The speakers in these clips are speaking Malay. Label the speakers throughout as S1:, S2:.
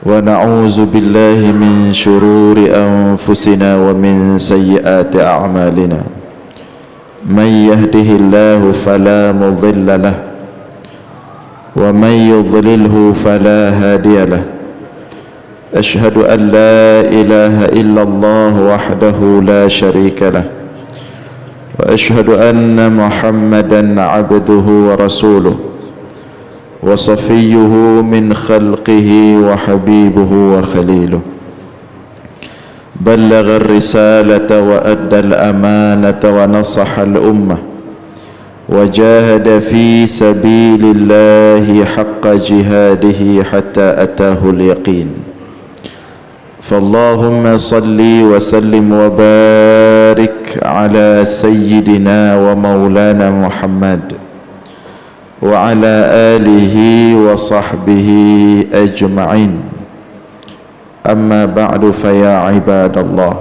S1: ونعوذ بالله من شرور أنفسنا ومن سيئات أعمالنا من يهده الله فلا مضل له ومن يضلله فلا هادي له أشهد أن لا إله إلا الله وحده لا شريك له وأشهد أن محمدا عبده ورسوله وصفيه من خلقه وحبيبه وخليله بلغ الرسالة وأدى الأمانة ونصح الأمة وجاهد في سبيل الله حق جهاده حتى أتاه اليقين فاللهم صل وسلم وبارك على سيدنا ومولانا محمد وعلى آله وصحبه أجمعين أما بعد فيا عباد الله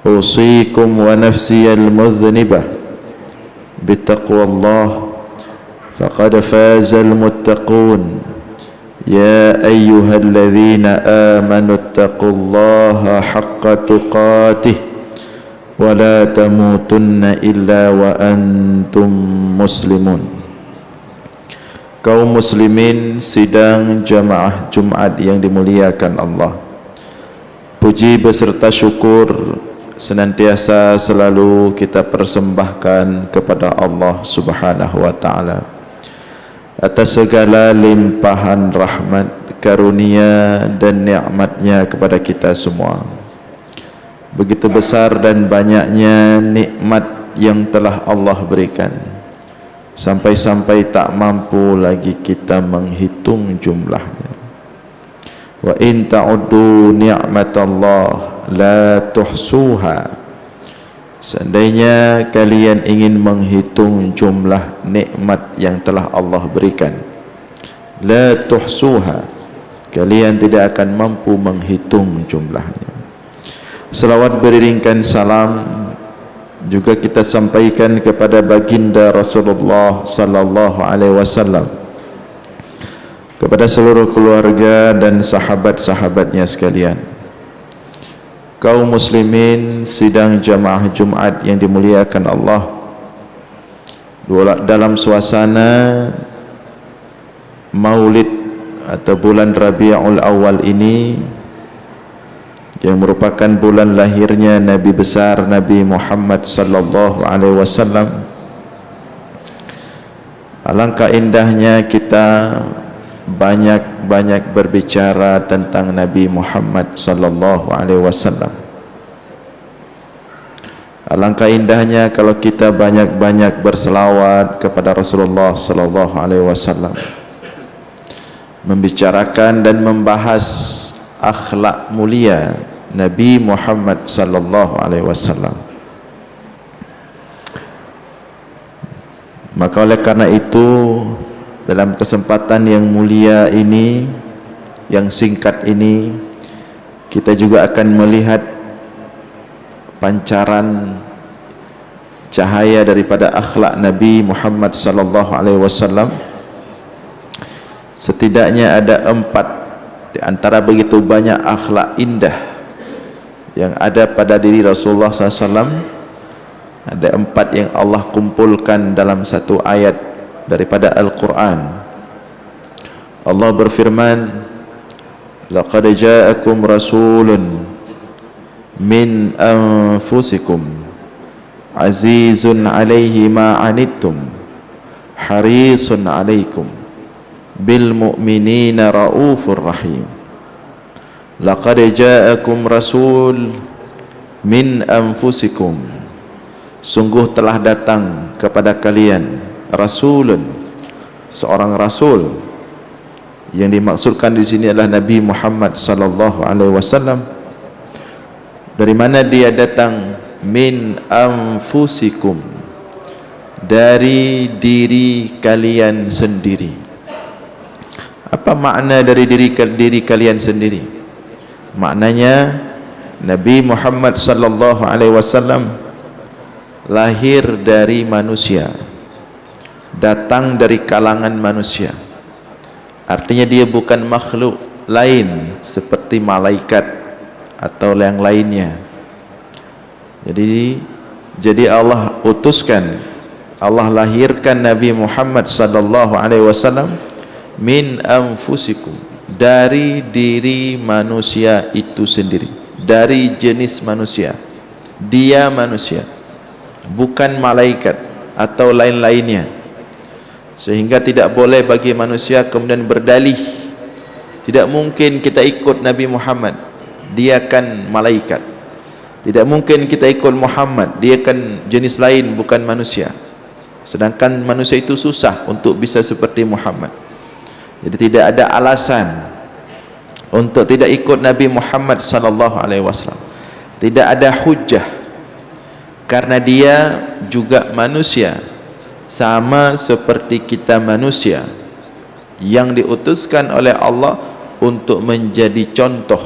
S1: أوصيكم ونفسي المذنبة بتقوى الله فقد فاز المتقون يا أيها الذين آمنوا اتقوا الله حق تقاته ولا تموتن إلا وأنتم مسلمون. Kaum muslimin sidang jamaah Jumat yang dimuliakan Allah, puji beserta syukur senantiasa selalu kita persembahkan kepada Allah Subhanahu wa ta'ala atas segala limpahan rahmat, karunia dan nikmatnya kepada kita semua. Begitu besar dan banyaknya nikmat yang telah Allah berikan, sampai-sampai tak mampu lagi kita menghitung jumlahnya. Wa in ta'uddu ni'matallah la tuhsuha. Seandainya kalian ingin menghitung jumlah nikmat yang telah Allah berikan, la tuhsuha, kalian tidak akan mampu menghitung jumlahnya. Selawat beriringkan salam juga kita sampaikan kepada baginda Rasulullah sallallahu alaihi wasallam, kepada seluruh keluarga dan sahabat-sahabatnya sekalian. Kaum muslimin sidang jamaah Jumat yang dimuliakan Allah, dalam suasana Maulid atau bulan Rabiul Awal ini, yang merupakan bulan lahirnya Nabi besar Nabi Muhammad sallallahu alaihi wasallam, alangkah indahnya kita banyak-banyak berbicara tentang Nabi Muhammad sallallahu alaihi wasallam. Alangkah indahnya kalau kita banyak-banyak berselawat kepada Rasulullah sallallahu alaihi wasallam, membicarakan dan membahas akhlak mulia Nabi Muhammad sallallahu alaihi wasallam. Maka oleh karena itu, dalam kesempatan yang mulia ini, yang singkat ini, kita juga akan melihat pancaran cahaya daripada akhlak Nabi Muhammad sallallahu alaihi wasallam. Setidaknya ada 4 di antara begitu banyak akhlak indah yang ada pada diri Rasulullah SAW. Ada 4 yang Allah kumpulkan dalam satu ayat daripada Al-Quran. Allah berfirman, laqad ja'akum rasulun min anfusikum azizun alaihi ma anittum harisun alaikum bil mu'minina raufur rahim. Laqad ja'akum rasul min anfusikum, sungguh telah datang kepada kalian rasulun, seorang rasul. Yang dimaksudkan di sini adalah Nabi Muhammad sallallahu alaihi wasallam. Dari mana dia datang? Min anfusikum, dari diri kalian sendiri. Apa makna dari diri kalian sendiri? Maknanya Nabi Muhammad sallallahu alaihi wasallam lahir dari manusia, datang dari kalangan manusia. Artinya dia bukan makhluk, lain seperti malaikat atau yang lainnya. Jadi Allah utuskan, Allah lahirkan Nabi Muhammad sallallahu alaihi wasallam min anfusikum, dari diri manusia itu sendiri, dari jenis manusia. Dia manusia, bukan malaikat atau lain-lainnya. Sehingga tidak boleh bagi manusia kemudian berdalih, tidak mungkin kita ikut Nabi Muhammad, dia kan malaikat. Tidak mungkin kita ikut Muhammad, dia kan jenis lain, bukan manusia. Sedangkan manusia itu susah untuk bisa seperti Muhammad. Jadi tidak ada alasan untuk tidak ikut Nabi Muhammad sallallahu alaihi wasallam. Tidak ada hujjah, karena dia juga manusia, sama seperti kita manusia, yang diutuskan oleh Allah untuk menjadi contoh.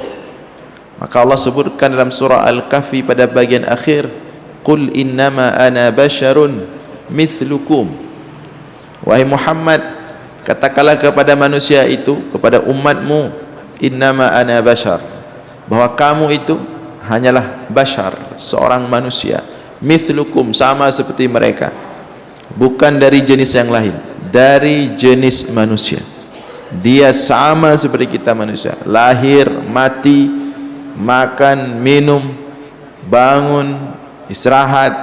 S1: Maka Allah sebutkan dalam surah Al-Kahfi pada bagian akhir, qul innama ana basyarun mithlukum. Wahai Muhammad, katakanlah kepada manusia itu, kepada umatmu, innama ana basyar, bahwa kamu itu hanyalah basyar, seorang manusia, mithlukum, sama seperti mereka, bukan dari jenis yang lain, dari jenis manusia. Dia sama seperti kita manusia, lahir, mati, makan, minum, bangun, istirahat,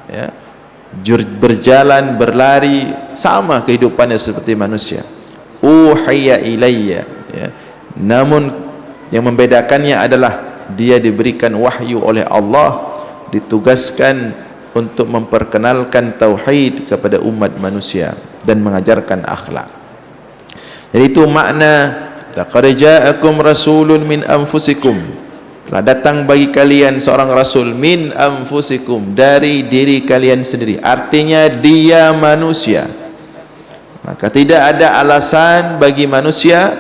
S1: ya, berjalan, berlari, sama kehidupannya seperti manusia. Uhiya ilayya, ya. Namun yang membedakannya adalah dia diberikan wahyu oleh Allah, ditugaskan untuk memperkenalkan tauhid kepada umat manusia dan mengajarkan akhlak. Jadi itu makna laqad ja'akum rasulun min anfusikum, telah datang bagi kalian seorang rasul min anfusikum, dari diri kalian sendiri. Artinya dia manusia. Maka tidak ada alasan bagi manusia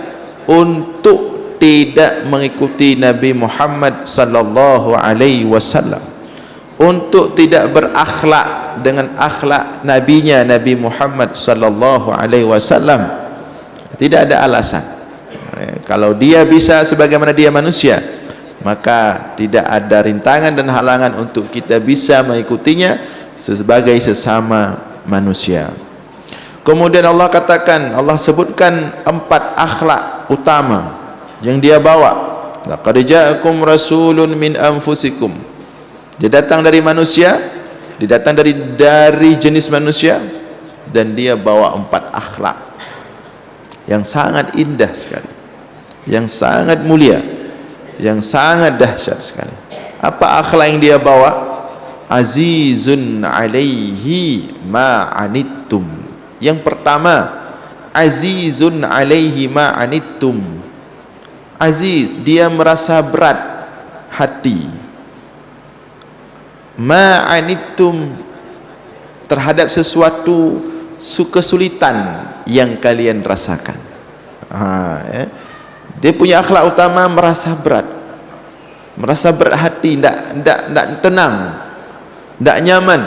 S1: untuk tidak mengikuti Nabi Muhammad sallallahu alaihi wasallam, untuk tidak berakhlak dengan akhlak nabinya Nabi Muhammad sallallahu alaihi wasallam. Tidak ada alasan. Kalau dia bisa sebagaimana dia manusia, maka tidak ada rintangan dan halangan untuk kita bisa mengikutinya sebagai sesama manusia. Kemudian Allah katakan, Allah sebutkan 4 akhlak utama yang dia bawa. Laqad ja'akum rasulun min anfusikum. Dia datang dari manusia, dia datang dari jenis manusia, dan dia bawa 4 akhlak yang sangat indah sekali, yang sangat mulia, yang sangat dahsyat sekali. Apa akhlak yang dia bawa? Azizun alaihi ma anittum. Yang pertama, azizun alaihi ma anittum. Aziz, dia merasa berat hati, ma anittum, terhadap sesuatu kesulitan yang kalian rasakan. Dia punya akhlak utama merasa berat hati, tidak tenang, tidak nyaman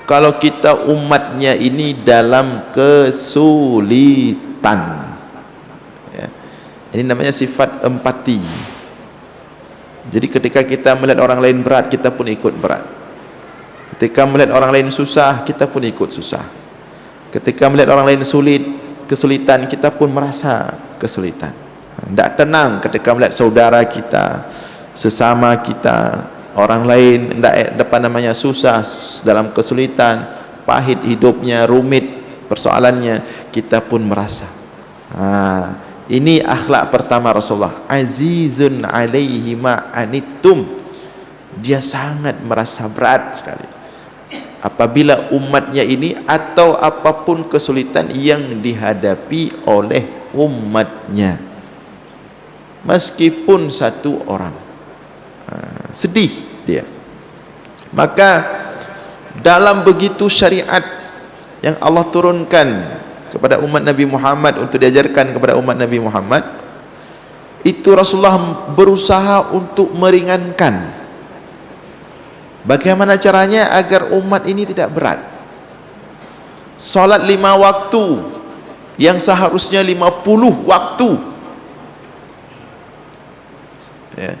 S1: kalau kita umatnya ini dalam kesulitan, ya. Ini namanya sifat empati. Jadi ketika kita melihat orang lain berat, kita pun ikut berat. Ketika melihat orang lain susah, kita pun ikut susah. Ketika melihat orang lain kesulitan, kita pun merasa kesulitan. Tidak tenang ketika melihat saudara kita, sesama kita, orang lain susah, dalam kesulitan, pahit hidupnya, rumit persoalannya, kita pun merasa. Ini akhlak pertama Rasulullah, azizun alaihi ma anittum. Dia sangat merasa berat sekali apabila umatnya ini atau apapun kesulitan yang dihadapi oleh umatnya, meskipun satu orang sedih dia. Maka dalam begitu syariat yang Allah turunkan kepada umat Nabi Muhammad, untuk diajarkan kepada umat Nabi Muhammad, itu Rasulullah berusaha untuk meringankan. Bagaimana caranya agar umat ini tidak berat? Salat 5 waktu yang seharusnya 50 waktu, ya.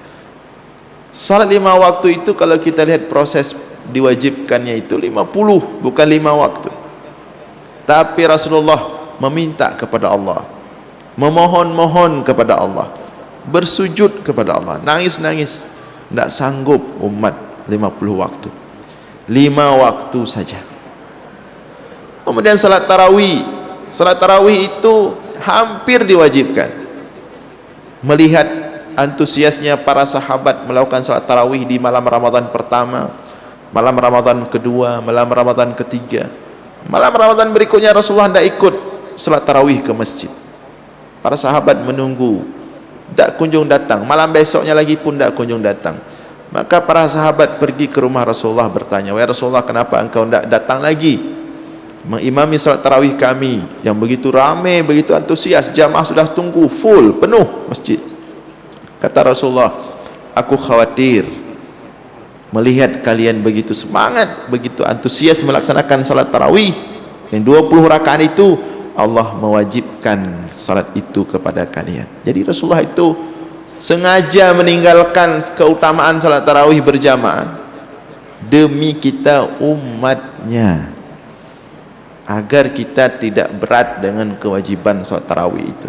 S1: Salat 5 waktu itu kalau kita lihat proses diwajibkannya itu 50, bukan 5 waktu. Tapi Rasulullah meminta kepada Allah, memohon-mohon kepada Allah, bersujud kepada Allah, nangis-nangis, tidak sanggup umat 50 waktu, 5 waktu saja. Kemudian salat tarawih itu hampir diwajibkan. Melihat antusiasnya para sahabat melakukan salat tarawih di malam Ramadan pertama, malam Ramadan kedua, malam Ramadan ketiga, malam Ramadan berikutnya Rasulullah tidak ikut salat tarawih ke masjid. Para sahabat menunggu, tak kunjung datang. Malam besoknya lagi pun tak kunjung datang. Maka para sahabat pergi ke rumah Rasulullah bertanya, "Wahai Rasulullah, kenapa engkau tidak datang lagi mengimami salat tarawih kami yang begitu ramai, begitu antusias, jamaah sudah tunggu full, penuh masjid?" Kata Rasulullah, "Aku khawatir melihat kalian begitu semangat, begitu antusias melaksanakan salat tarawih yang 20 rakaat itu, Allah mewajibkan salat itu kepada kalian." Jadi Rasulullah itu sengaja meninggalkan keutamaan salat tarawih berjamaah demi kita umatnya, agar kita tidak berat dengan kewajiban salat tarawih itu.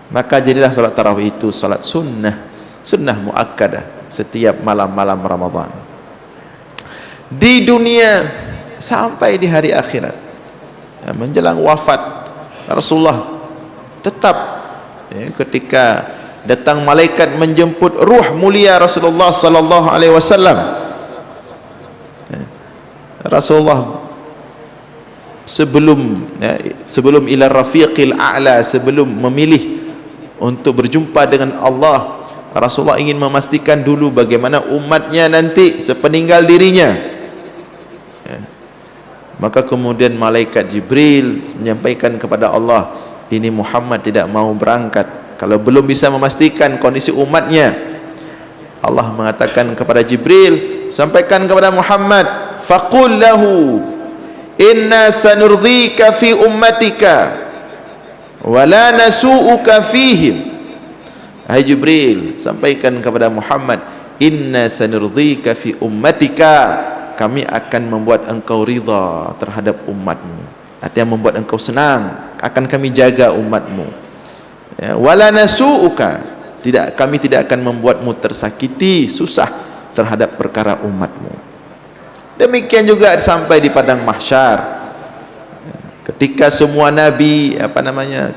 S1: Maka jadilah salat tarawih itu salat sunnah muakkadah setiap malam-malam Ramadan di dunia sampai di hari akhirat. Menjelang wafat Rasulullah tetap, ketika datang malaikat menjemput ruh mulia Rasulullah sallallahu alaihi wasallam, Rasulullah sebelum ila rafiqil a'la, sebelum memilih untuk berjumpa dengan Allah, Rasulullah ingin memastikan dulu bagaimana umatnya nanti sepeninggal dirinya. Maka kemudian malaikat Jibril menyampaikan kepada Allah, ini Muhammad tidak mau berangkat kalau belum bisa memastikan kondisi umatnya. Allah mengatakan kepada Jibril, sampaikan kepada Muhammad, faqul lahu inna sanurdhika fi ummatika wa la nasu'uka fihim. Hai Jibril, sampaikan kepada Muhammad, inna sanurdhika fi ummatika, kami akan membuat engkau ridha terhadap umatmu, artinya membuat engkau senang, akan kami jaga umatmu. Ya, wala nasu'uka, kami tidak akan membuatmu tersakiti, susah terhadap perkara umatmu. Demikian juga sampai di padang mahsyar, ketika semua nabi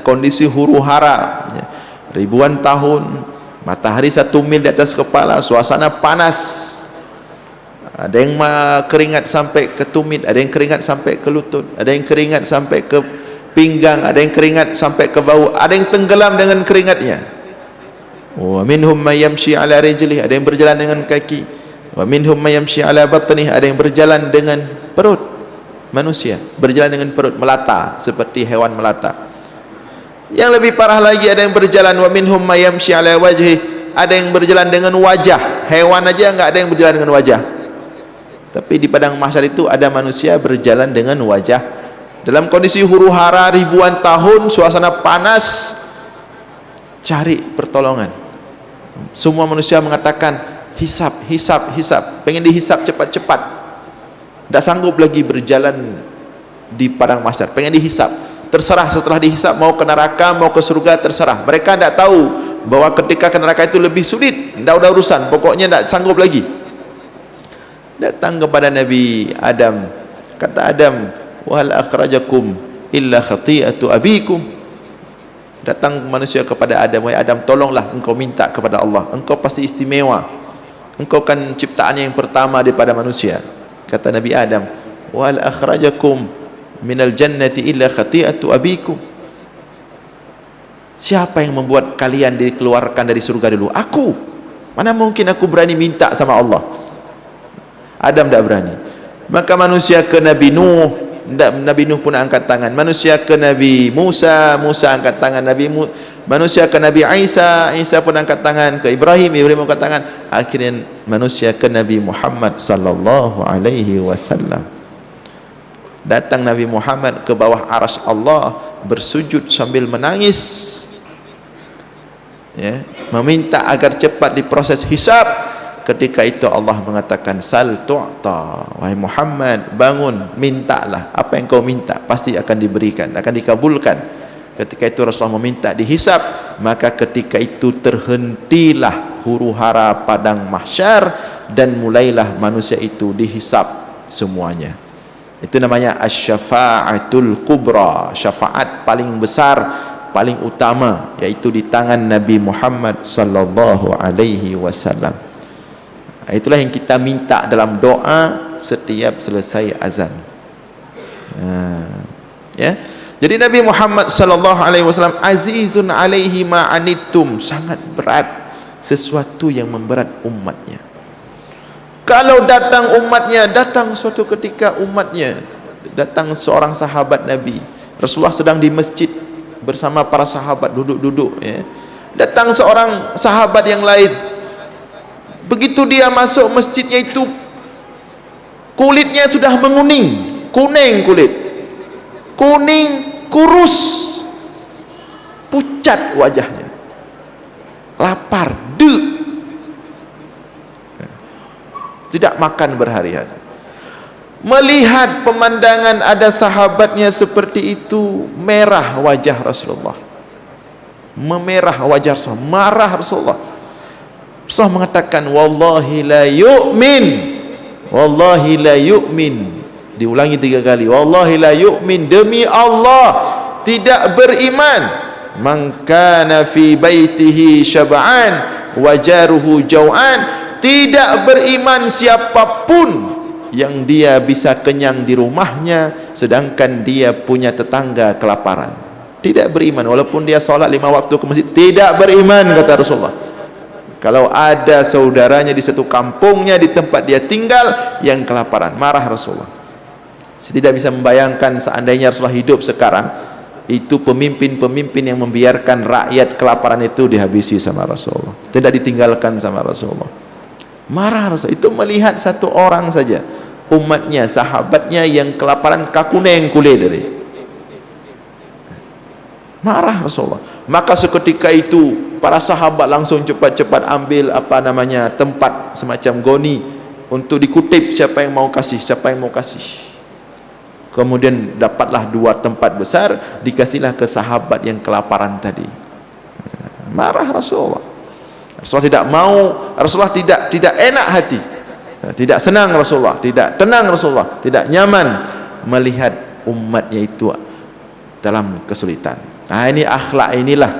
S1: kondisi huru-hara, ribuan tahun, matahari 1 mil di atas kepala, suasana panas, ada yang keringat sampai ke tumit, ada yang keringat sampai ke lutut, ada yang keringat sampai ke pinggang, ada yang keringat sampai ke bau, ada yang tenggelam dengan keringatnya. Wa minhum may yamshi ala rijlih, ada yang berjalan dengan kaki. Wa minhum may yamshi ala batnih, ada yang berjalan dengan perut manusia, berjalan dengan perut melata seperti hewan melata. Yang lebih parah lagi, ada yang berjalan wa minhum may yamshi ala wajhi, ada yang berjalan dengan wajah, hewan aja enggak ada yang berjalan dengan wajah. Tapi di padang mahsyar itu ada manusia berjalan dengan wajah, dalam kondisi huru-hara ribuan tahun, suasana panas, cari pertolongan. Semua manusia mengatakan hisab, hisab, hisab, pengen dihisab cepat-cepat, tidak sanggup lagi berjalan di padang mahsyar, pengen dihisab. Terserah setelah dihisab mau ke neraka mau ke surga, terserah. Mereka tidak tahu bahwa ketika ke neraka itu lebih sulit, tidak ada urusan, pokoknya tidak sanggup lagi. Datang kepada Nabi Adam, kata Adam, wa hal akhrajakum illa khati'atu abikum. Datang manusia kepada Adam, wahai Adam, tolonglah engkau minta kepada Allah, engkau pasti istimewa, engkau kan ciptaan yang pertama daripada manusia. Kata Nabi Adam, wa hal akhrajakum minal jannati illa khati'atu abikum. Siapa yang membuat kalian dikeluarkan dari surga dulu? Aku. Mana mungkin aku berani minta sama Allah? Adam tidak berani. Maka manusia ke Nabi Nuh, Nabi Nuh pun angkat tangan. Manusia ke Nabi Musa, Musa angkat tangan. Manusia ke Nabi Isa, Isa pun angkat tangan. Ke Ibrahim, Ibrahim angkat tangan. Akhirnya manusia ke Nabi Muhammad sallallahu alaihi wasallam. Datang Nabi Muhammad ke bawah arsy Allah, bersujud sambil menangis. ya, meminta agar cepat diproses hisab. Ketika itu Allah mengatakan sal tu'ta, wahai Muhammad, bangun, mintalah apa yang kau minta, pasti akan diberikan, akan dikabulkan. Ketika itu Rasulullah meminta dihisab, maka ketika itu terhentilah huru-hara padang mahsyar dan mulailah manusia itu dihisab semuanya. Itu namanya asy-syafa'atul kubra, syafaat paling besar, paling utama, yaitu di tangan Nabi Muhammad sallallahu alaihi wasallam. Itulah yang kita minta dalam doa setiap selesai azan. Ya. Jadi Nabi Muhammad sallallahu alaihi wasallam azizun alaihi ma anittum, sangat berat sesuatu yang memberat umatnya. Kalau datang umatnya, datang suatu ketika umatnya, datang seorang sahabat Nabi, Rasulullah sedang di masjid bersama para sahabat duduk-duduk, ya. Datang seorang sahabat yang lain, begitu dia masuk masjidnya itu kulitnya sudah menguning, kuning kulit, kuning, kurus, pucat wajahnya, lapar, tidak makan berhari-hari. Melihat pemandangan ada sahabatnya seperti itu, merah wajah Rasulullah, memerah wajah Rasulullah, marah Rasulullah. Rasulullah mengatakan wallahi la yu'min, wallahi la yu'min, diulangi 3 kali, wallahi la yu'min, demi Allah tidak beriman, man kana fi baitihi syab'an wa jaruhu jau'an, tidak beriman siapapun yang dia bisa kenyang di rumahnya sedangkan dia punya tetangga kelaparan. Tidak beriman, walaupun dia solat 5 waktu ke masjid, tidak beriman, kata Rasulullah. Kalau ada saudaranya di satu kampungnya, di tempat dia tinggal, yang kelaparan, marah Rasulullah. Saya tidak bisa membayangkan seandainya Rasulullah hidup sekarang, itu pemimpin-pemimpin yang membiarkan rakyat kelaparan itu dihabisi sama Rasulullah, tidak ditinggalkan sama Rasulullah. Marah Rasulullah. Itu melihat satu orang saja, umatnya, sahabatnya yang kelaparan, kakuning kulit dari. Marah Rasulullah. Maka seketika itu para sahabat langsung cepat-cepat ambil tempat semacam goni untuk dikutip siapa yang mau kasih, siapa yang mau kasih. Kemudian dapatlah 2 tempat besar, dikasihlah ke sahabat yang kelaparan tadi. Marah Rasulullah. Rasulullah tidak mau, Rasulullah tidak enak hati, tidak senang Rasulullah, tidak tenang Rasulullah, tidak nyaman melihat umatnya itu dalam kesulitan. Nah, ini akhlak inilah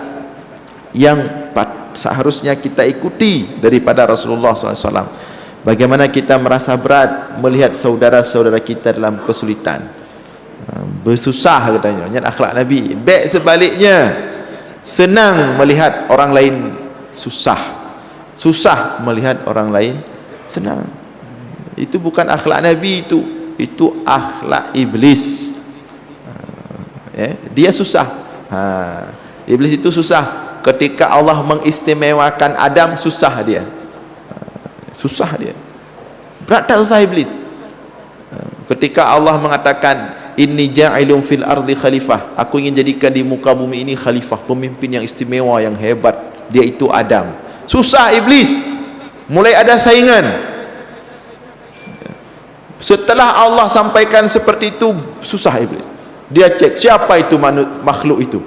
S1: yang seharusnya kita ikuti daripada Rasulullah SAW. Bagaimana kita merasa berat melihat saudara-saudara kita dalam kesulitan, bersusah katanya, ini akhlak Nabi. Baik sebaliknya, senang melihat orang lain susah, susah melihat orang lain senang. Itu bukan akhlak Nabi, itu akhlak iblis. Dia susah. Iblis itu susah. Ketika Allah mengistimewakan Adam, susah dia, susah dia, berat tak susah iblis. Ketika Allah mengatakan inni ja'ilun fil ardi khalifah, aku ingin jadikan di muka bumi ini khalifah, pemimpin yang istimewa, yang hebat, dia itu Adam. Susah iblis, mulai ada saingan. Setelah Allah sampaikan seperti itu, susah iblis. Dia cek siapa itu makhluk itu.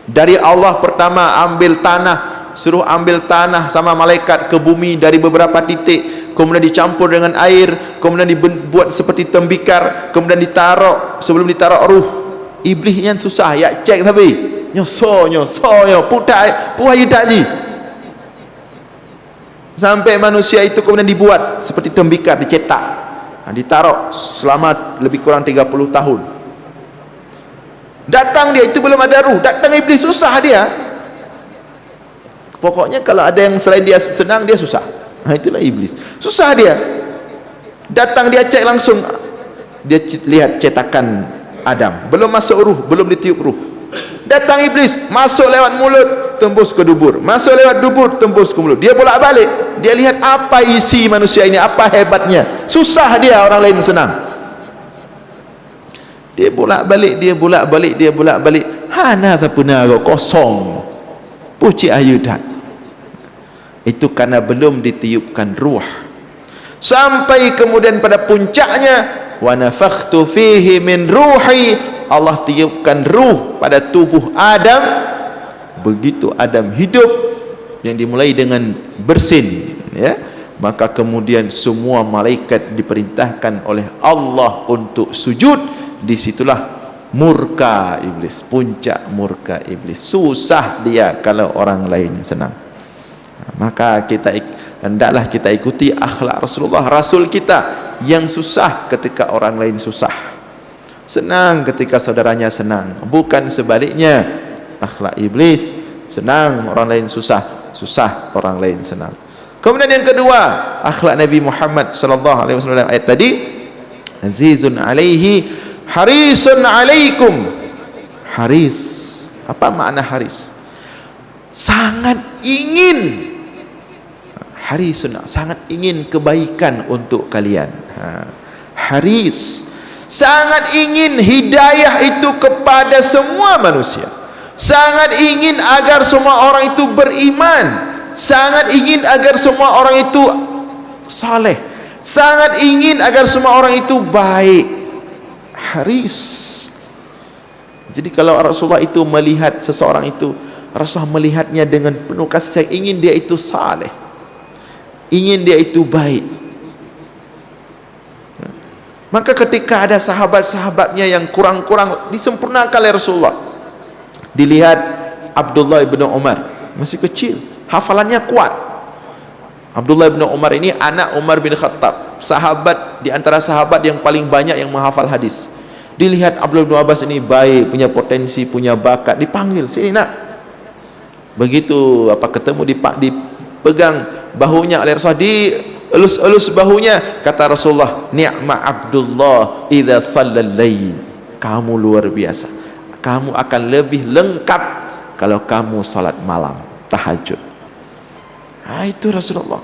S1: Dari Allah pertama ambil tanah, suruh ambil tanah sama malaikat ke bumi dari beberapa titik, kemudian dicampur dengan air, kemudian dibuat seperti tembikar, kemudian ditaruh, sebelum ditaruh ruh. Iblisnya susah, ya cek tapi nyoso putai puai tadi. Sampai manusia itu kemudian dibuat seperti tembikar, dicetak, ditaruh selama lebih kurang 30 tahun. Datang dia, itu belum ada ruh, datang iblis, susah dia. Pokoknya kalau ada yang selain dia senang, dia susah. Nah, itulah iblis, susah dia. Datang dia cek langsung, dia lihat cetakan Adam, belum masuk ruh, belum ditiup ruh. Datang iblis, masuk lewat mulut, tembus ke dubur, masuk lewat dubur, tembus ke mulut. Dia bolak-balik, dia lihat apa isi manusia ini, apa hebatnya. Susah dia, orang lain senang. Dia bolak-balik, dia bolak-balik, dia bolak-balik. Hana tak pernah kosong. puji ayudan. Itu karena belum ditiupkan ruh. Sampai kemudian pada puncaknya, wa nafakhtu fihi min ruhi, Allah tiupkan ruh pada tubuh Adam. Begitu Adam hidup, yang dimulai dengan bersin, ya, maka kemudian semua malaikat diperintahkan oleh Allah untuk sujud. Disitulah murka iblis, puncak murka iblis. Susah dia kalau orang lain senang. Maka hendaklah kita ikuti akhlak Rasulullah, Rasul kita, yang susah ketika orang lain susah, senang ketika saudaranya senang, bukan sebaliknya. Akhlak iblis, senang orang lain susah, susah orang lain senang. Kemudian yang kedua, akhlak Nabi Muhammad sallallahu alaihi wasallam ayat tadi, azizun alaihi harisun alaikum. Haris, apa makna haris? Sangat ingin, harisun, sangat ingin kebaikan untuk kalian. Haris, sangat ingin hidayah itu kepada semua manusia, sangat ingin agar semua orang itu beriman, sangat ingin agar semua orang itu saleh, sangat ingin agar semua orang itu baik. Haris. Jadi kalau Rasulullah itu melihat seseorang itu, Rasulullah melihatnya dengan penuh kasih sayang, ingin dia itu saleh, ingin dia itu baik. Maka ketika ada sahabat-sahabatnya yang kurang-kurang disempurnakan oleh Rasulullah, dilihat Abdullah bin Umar, masih kecil, hafalannya kuat. Abdullah bin Umar ini anak Umar bin Khattab, sahabat di antara sahabat yang paling banyak yang menghafal hadis. Dilihat Abdullah bin Abbas ini baik, punya potensi, punya bakat, dipanggil, sini nak. Begitu ketemu, dipegang bahunya oleh Rasulullah, dielus-elus bahunya, kata Rasulullah, ni'ma Abdullah idza shallal lail. Kamu luar biasa, kamu akan lebih lengkap kalau kamu salat malam, tahajud. Itu Rasulullah.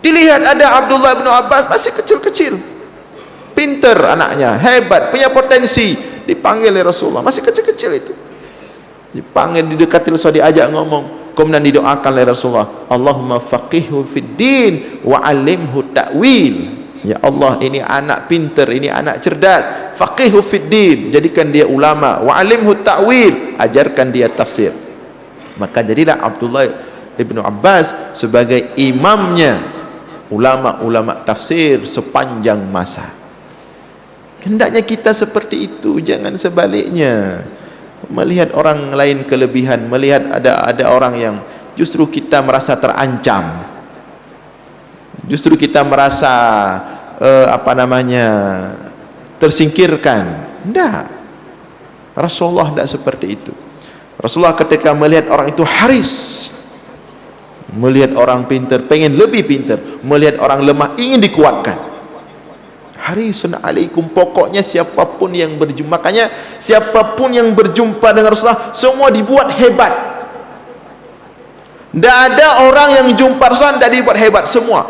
S1: Dilihat ada Abdullah bin Abbas, masih kecil-kecil, pinter anaknya, hebat, punya potensi, dipanggil oleh Rasulullah, masih kecil-kecil itu, dipanggil, didekati Rasulullah, diajak ngomong, kemudian didoakan oleh Rasulullah, Allahumma faqihhu fid din wa 'allimhu ta'wil. Ya Allah, ini anak pinter, ini anak cerdas, faqihhu fid din, jadikan dia ulama, wa 'allimhu ta'wil, ajarkan dia tafsir. Maka jadilah Abdullah ibnu Abbas sebagai imamnya ulama-ulama tafsir sepanjang masa. Hendaknya kita seperti itu, jangan sebaliknya. Melihat orang lain kelebihan, melihat ada orang yang justru kita merasa terancam, justru kita merasa tersingkirkan. Tidak, Rasulullah tidak seperti itu. Rasulullah ketika melihat orang itu haris, melihat orang pintar pengen lebih pintar, melihat orang lemah ingin dikuatkan. Harisun alaikum, pokoknya siapapun yang berjumpa, makanya siapapun yang berjumpa dengan Rasulullah semua dibuat hebat. Tidak ada orang yang jumpa Rasulullah tidak dibuat hebat, semua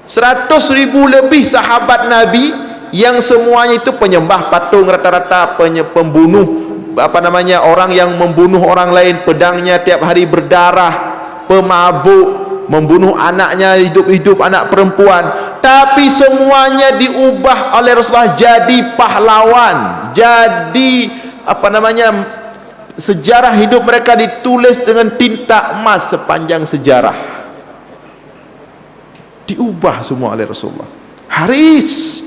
S1: 100.000 lebih sahabat Nabi yang semuanya itu penyembah patung, rata-rata pembunuh, orang yang membunuh orang lain, pedangnya tiap hari berdarah, pemabuk, membunuh anaknya hidup-hidup, anak perempuan, tapi semuanya diubah oleh Rasulullah jadi pahlawan, jadi sejarah hidup mereka ditulis dengan tinta emas sepanjang sejarah, diubah semua oleh Rasulullah. Haris,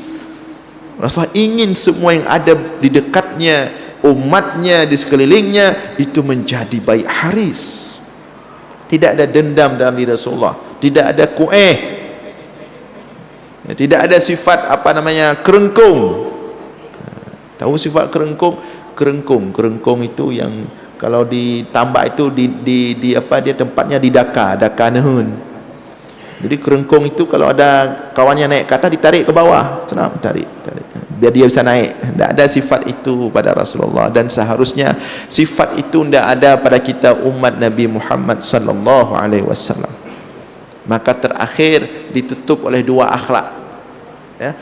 S1: Rasulullah ingin semua yang ada di dekatnya, umatnya di sekelilingnya itu menjadi baik. Haris, tidak ada dendam dalam diri Rasulullah, tidak ada tidak ada sifat kerengkung. Tahu sifat kerengkung? Kerengkung itu yang kalau ditambak itu dia tempatnya di Daka Nehun. Jadi kerengkung itu kalau ada kawannya naik ke atas, ditarik ke bawah, senang tarik biar dia bisa naik. Tidak ada sifat itu pada Rasulullah, dan seharusnya sifat itu tidak ada pada kita umat Nabi Muhammad sallallahu alaihi wasallam. Maka terakhir ditutup oleh dua akhlak, ya,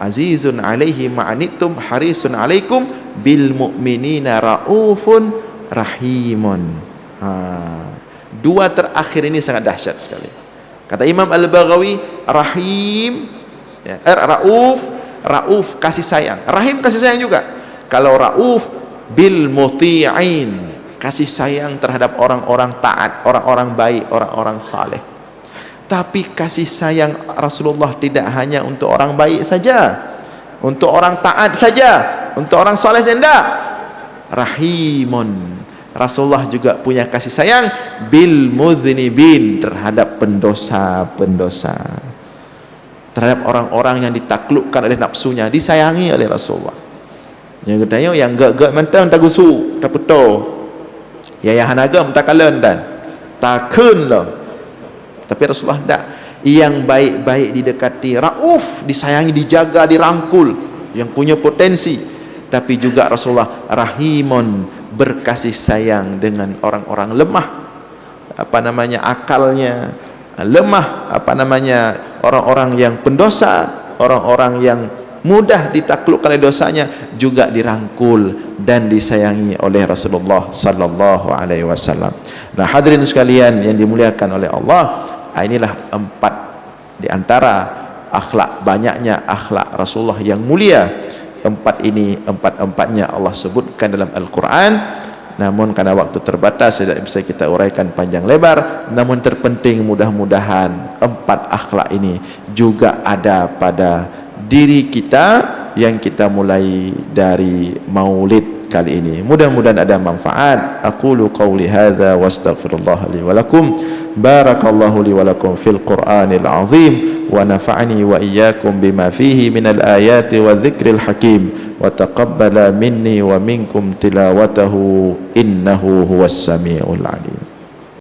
S1: azizun alaihi ma'anitum harisun alaikum bil mu'minina raufun rahimun. Dua terakhir ini sangat dahsyat sekali. Kata Imam Al-Baghawi, rahim, ya, rauf kasih sayang, rahim kasih sayang juga. Kalau rauf bil muti'in, kasih sayang terhadap orang-orang taat, orang-orang baik, orang-orang saleh. Tapi kasih sayang Rasulullah tidak hanya untuk orang baik saja, untuk orang taat saja, untuk orang saleh saja, tidak. Rahimun, Rasulullah juga punya kasih sayang bil mudznibin, terhadap pendosa-pendosa, terhadap orang-orang yang ditaklukkan oleh nafsunya, disayangi oleh Rasulullah. Yang katanya yang gak mentang tak gusu tak puto, ya yang hanagam tak kalen dan takun lah. Tapi Rasulullah tidak. Yang baik-baik didekati, rauf, disayangi, dijaga, dirangkul, yang punya potensi. Tapi juga Rasulullah rahimun, berkasih sayang dengan orang-orang lemah, akalnya lemah, orang-orang yang pendosa, orang-orang yang mudah ditaklukkan oleh dosanya, juga dirangkul dan disayangi oleh Rasulullah sallallahu alaihi wasallam. Nah, hadirin sekalian yang dimuliakan oleh Allah, inilah 4 di antara akhlak, banyaknya akhlak Rasulullah yang mulia. 4 ini, 4-4-nya Allah sebutkan dalam Al-Quran. Namun karena waktu terbatas tidak bisa kita uraikan panjang lebar. Namun terpenting, mudah-mudahan 4 akhlak ini juga ada pada diri kita yang kita mulai dari maulid kali ini. Mudah-mudahan ada manfaat. Aqulu qawli hadza wa astaghfirullah li wa lakum. Barakallahu li wa lakum fil Qur'anil azim wa nafa'ani wa iyyakum bima fihi minal ayati wa dzikril hakim wa taqabbala minni wa minkum tilawatahu innahu huwas samiul alim.